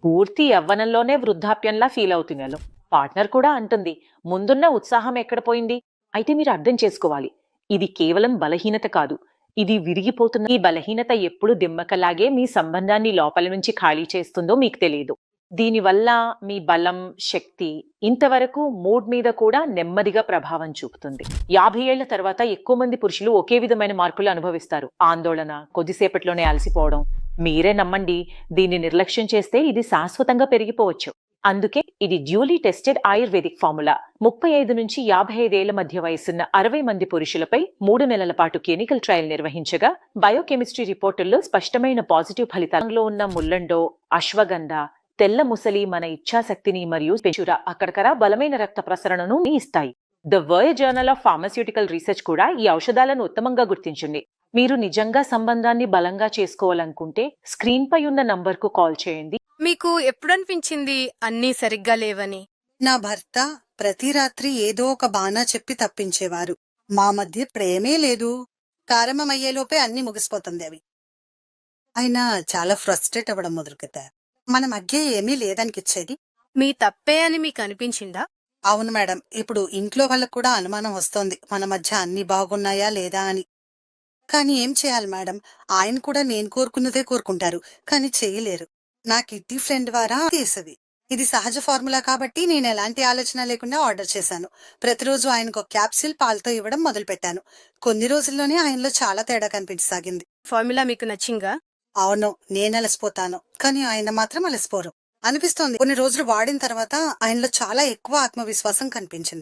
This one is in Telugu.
పూర్తి యవ్వనంలోనే వృద్ధాప్యంలా ఫీల్ అవుతున్నారు. పార్ట్నర్ కూడా అంటుంది, ముందున్న ఉత్సాహం ఎక్కడ పోయింది? అయితే మీరు అర్థం చేసుకోవాలి. ఇది కేవలం బలహీనత కాదు. ఇది విరిగిపోతున్న ఈ బలహీనత ఎప్పుడు దిమ్మకలాగే మీ సంబంధాన్ని లోపల నుంచి ఖాళీ చేస్తుందో మీకు తెలియదు. దీనివల్ల మీ బలం, శక్తి ఇంతవరకు మూడ్ మీద కూడా నెమ్మదిగా ప్రభావం చూపుతుంది. 50 ఏళ్ల తర్వాత ఎక్కువ మంది పురుషులు ఒకే విధమైన మార్పులు అనుభవిస్తారు. ఆందోళన, కొద్దిసేపట్లోనే అలసిపోవడం. మీరే నమ్మండి, దీన్ని నిర్లక్ష్యం చేస్తే ఇది శాశ్వతంగా పెరిగిపోవచ్చు. అందుకే ఇది డ్యూలీ టెస్టెడ్ ఆయుర్వేదిక్ ఫార్ములా. 35 నుంచి 55 ఏళ్ల మధ్య వయసున్న 60 మంది పురుషులపై 3 నెలల పాటు క్లినికల్ ట్రయల్ నిర్వహించగా బయోకెమిస్ట్రీ రిపోర్టుల్లో స్పష్టమైన పాజిటివ్ ఫలితాలలో ఉన్న ముల్లండో, అశ్వగంధ, తెల్ల ముసలి మన ఇచ్ఛాశక్తిని మరియు పెంచురా అక్కడకరా బలమైన రక్త ప్రసరణను ఇస్తాయి. The world journal of pharmaceutical research కూడా ఈ ఔషధాలను ఉత్తమంగా గుర్తించింది. మీరు నిజంగా సంబంధాన్ని బలంగా చేసుకోవాలనుకుంటే స్క్రీన్ పై ఉన్న నంబర్కు కాల్ చేయండి. మీకు ఎప్పుడనిపించింది అన్నీ సరిగ్గా లేవని? నా భర్త ప్రతి రాత్రి ఏదో ఒక బానా చెప్పి తప్పించేవారు. మా మధ్య ప్రేమే లేదు. ప్రారంభమయ్యేలోపే అన్ని ముగిసిపోతుంది అవి. అయినా చాలా ఫ్రస్ట్రేట్ అవ్వడం మొదలుపెట్టారు. మన మధ్య ఏమీ లేదనికిచ్చేది. మీ తప్పే అని మీకు అనిపించిందా? అవును మేడం, ఇప్పుడు ఇంట్లో వాళ్ళకు కూడా అనుమానం వస్తోంది మన మధ్య అన్ని బాగున్నాయా లేదా అని. కానీ ఏం చేయాలి మేడం, ఆయన కూడా నేను కోరుకున్నదే కోరుకుంటారు, కానీ చేయలేరు. నా కిడ్నీ ఫ్రెండ్ ద్వారా చేసేది. ఇది సహజ ఫార్ములా కాబట్టి నేను ఎలాంటి ఆలోచన లేకుండా ఆర్డర్ చేశాను. ప్రతిరోజు ఆయనకు ఒక క్యాప్సిల్ పాలతో ఇవ్వడం మొదలు పెట్టాను. కొన్ని రోజుల్లోనే ఆయనలో చాలా తేడా కనిపించసాగింది. ఫార్ములా మీకు నచ్చిందా? అవును, నేను అలసిపోతాను, కానీ ఆయన మాత్రం అలసిపోరు అనిపిస్తోంది. కొన్ని రోజులు వాడిన తర్వాత ఆయనలో చాలా ఎక్కువ ఆత్మవిశ్వాసం కనిపించింది.